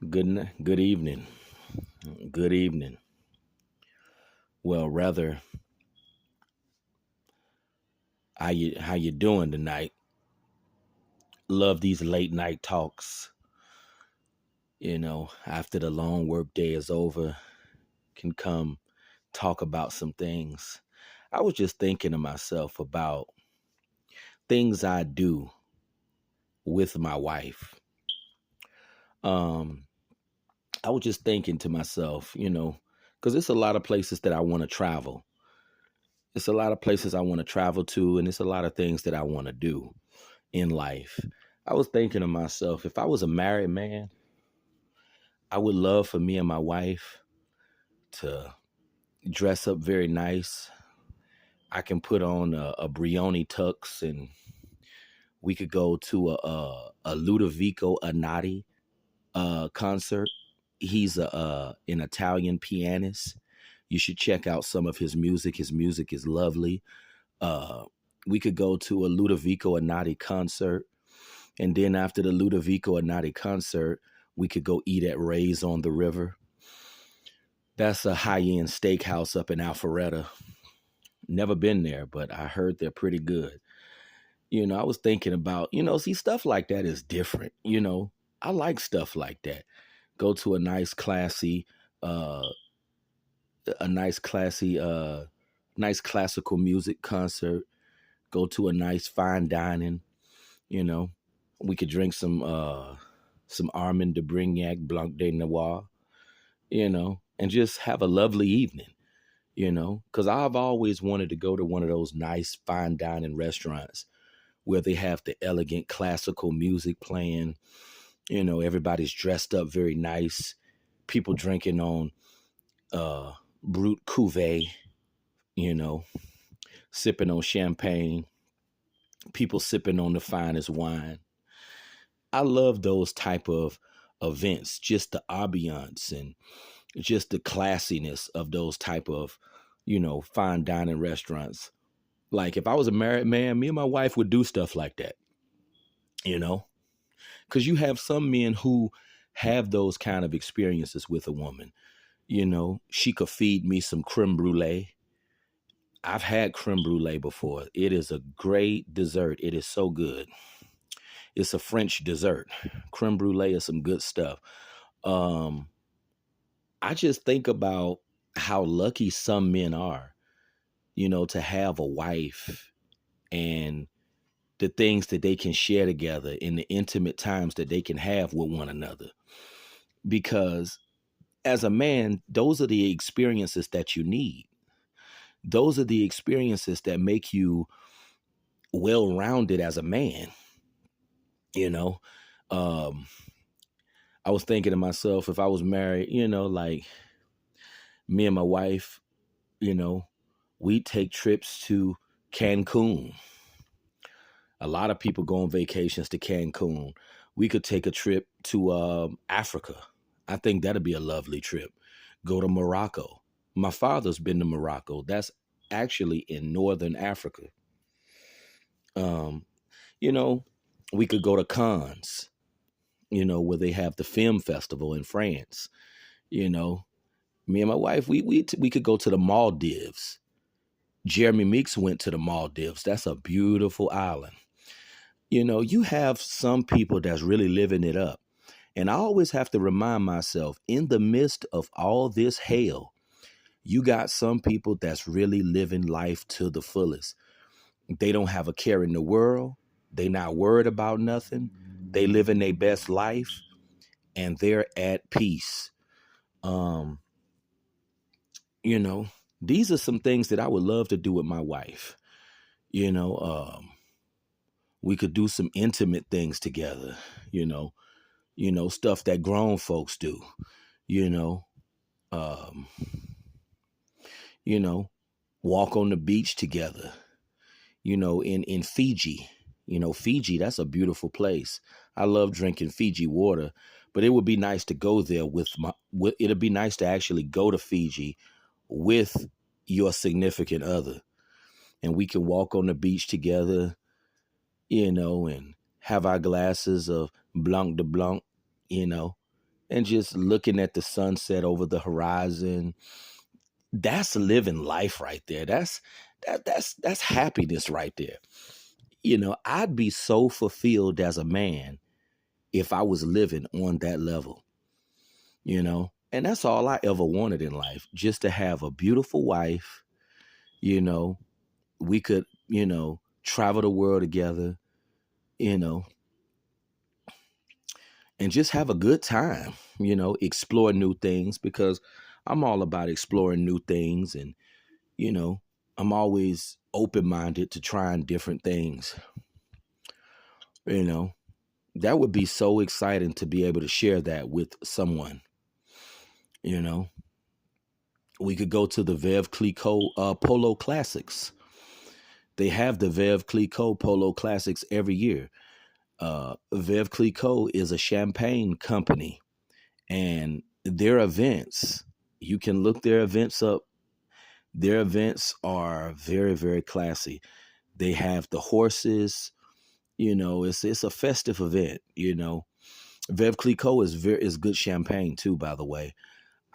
Good evening. Good evening. Well, rather, how you doing tonight? Love these late night talks. After the long work day is over, can come talk about some things. I was just thinking to myself about things I do with my wife. Um, I was just thinking to myself, because it's a lot of places that I want to travel. It's a lot of places I want to travel to, and it's a lot of things that I want to do in life. I was thinking to myself, if I was a married man, I would love for me and my wife to dress up very nice. I can put on a Brioni tux and we could go to a Ludovico Anati concert. He's an Italian pianist. You should check out some of his music. His music is lovely. Uh, we could go to a Ludovico Anati concert. And then after the Ludovico Anati concert, we could go eat at Ray's on the River. That's a high-end steakhouse up in Alpharetta. Never been there, but I heard they're pretty good. I was thinking about, see, stuff like that is different. I like stuff like that. Go to uh, a nice classy, nice classical music concert. Go to a nice fine dining. You know, we could drink some Armand de Brignac Blanc de Noir. And just have a lovely evening. Because I've always wanted to go to one of those nice fine dining restaurants where they have the elegant classical music playing. Everybody's dressed up very nice. People drinking on Brut Cuvée, you know, sipping on champagne. People sipping on the finest wine. I love those type of events, just the ambiance and just the classiness of those type of, fine dining restaurants. Like if I was a married man, me and my wife would do stuff like that, you know, because you have some men who have those kind of experiences with a woman. She could feed me some creme brulee. I've had creme brulee before. It is a great dessert. It is so good. It's a French dessert. Creme brulee is some good stuff. Um, I just think about how lucky some men are, to have a wife and the things that they can share together in the intimate times that they can have with one another. Because as a man, those are the experiences that you need. Those are the experiences that make you well rounded as a man, you know. Um, I was thinking to myself, if I was married, like me and my wife, you know, we take trips to Cancun. A lot of people go on vacations to Cancun. We could take a trip to Africa. I think that'd be a lovely trip. Go to Morocco. My father's been to Morocco. That's actually in northern Africa. Um, you know, we could go to Cannes, where they have the film festival in France. You know, me and my wife, we could go to the Maldives. Jeremy Meeks went to the Maldives. That's a beautiful island. You have some people that's really living it up. And I always have to remind myself, in the midst of all this hell, you got some people that's really living life to the fullest. They don't have a care in the world. They not worried about nothing. They living their best life and they're at peace. Um, you know, these are some things that I would love to do with my wife. You know, we could do some intimate things together, stuff that grown folks do, you know, um, you know, walk on the beach together, in Fiji. Fiji, that's a beautiful place. I love drinking Fiji water, but it would be nice to go there it'd be nice to actually go to Fiji with your significant other. And we can walk on the beach together, and have our glasses of Blanc de Blanc, you know, and just looking at the sunset over the horizon. That's living life right there. That's happiness right there. I'd be so fulfilled as a man if I was living on that level, And that's all I ever wanted in life, just to have a beautiful wife, you know. We could, travel the world together, you know, and just have a good time, explore new things, because I'm all about exploring new things, and, you know, I'm always open-minded to trying different things. you know that would be so exciting to be able to share that with someone. you know we could go to the Veuve Clicquot Polo Classics. They have the Veuve Clicquot Polo Classics every year. Veuve Clicquot is a champagne company, and their events, you can look their events up. Their events are very, very classy. They have the horses. It's a festive event. Veuve Clicquot is good champagne too, by the way.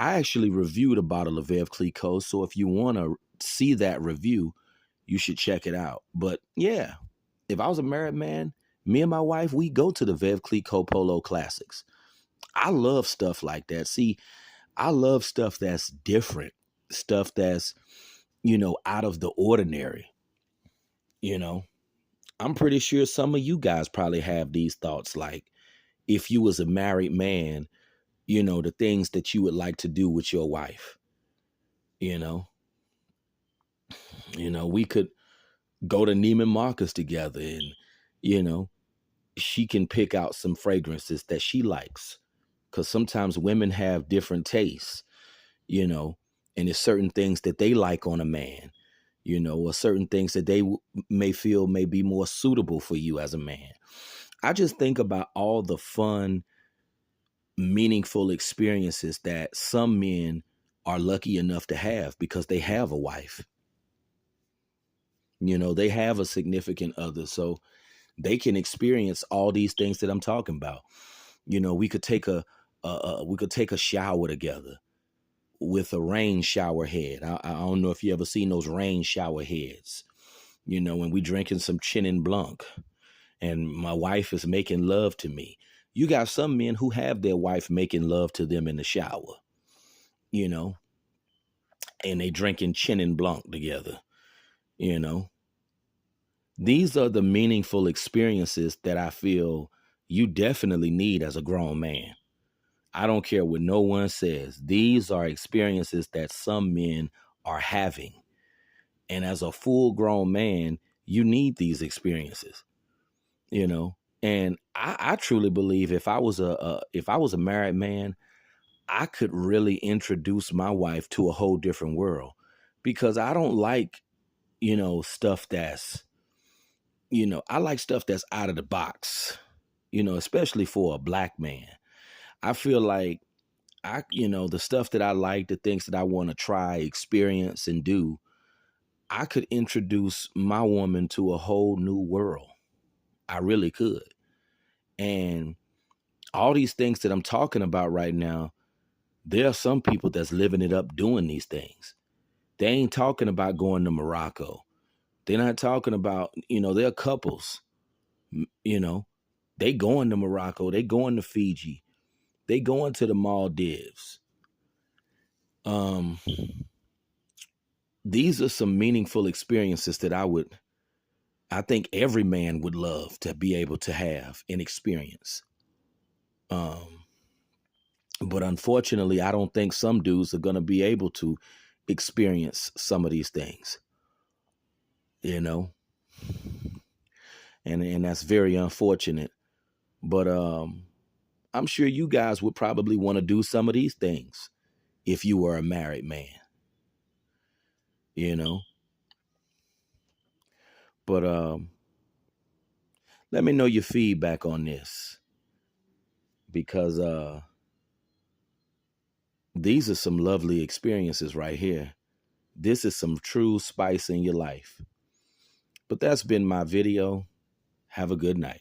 I actually reviewed a bottle of Veuve Clicquot, so if you want to see that review, you should check it out. But yeah, if I was a married man, me and my wife, we go to the Veuve Clicquot Polo Classics. I love stuff like that. See, I love stuff that's different, stuff that's, out of the ordinary. You know, I'm pretty sure some of you guys probably have these thoughts, like if you was a married man, the things that you would like to do with your wife. You know, we could go to Neiman Marcus together, and, you know, she can pick out some fragrances that she likes, because sometimes women have different tastes, and there's certain things that they like on a man, or certain things that they may feel may be more suitable for you as a man. I just think about all the fun, meaningful experiences that some men are lucky enough to have because they have a wife. They have a significant other, so they can experience all these things that I'm talking about. We could take a shower together with a rain shower head. I don't know if you ever seen those rain shower heads. When we drinking some Chenin Blanc and my wife is making love to me. You got some men who have their wife making love to them in the shower, and they drinking Chenin Blanc together. you know These are the meaningful experiences that I feel you definitely need as a grown man. I don't care what no one says. These are experiences that some men are having. And as a full grown man, you need these experiences, you know? And I truly believe if I was a married man, I could really introduce my wife to a whole different world, because I don't like, stuff that's, I like stuff that's out of the box, especially for a black man. I feel like the stuff that I like, the things that I want to try, experience, and do, I could introduce my woman to a whole new world. I really could. And all these things that I'm talking about right now, there are some people that's living it up doing these things. They ain't talking about going to Morocco. They're not talking about, they're couples, you know, they going to Morocco, they going to Fiji, they going to the Maldives. Um, these are some meaningful experiences that I think every man would love to be able to have and experience. Um, but unfortunately, I don't think some dudes are going to be able to experience some of these things, you know, and that's very unfortunate. But I'm sure you guys would probably want to do some of these things if you were a married man, you know. But let me know your feedback on this, because these are some lovely experiences right here. This is some true spice in your life. But that's been my video. Have a good night.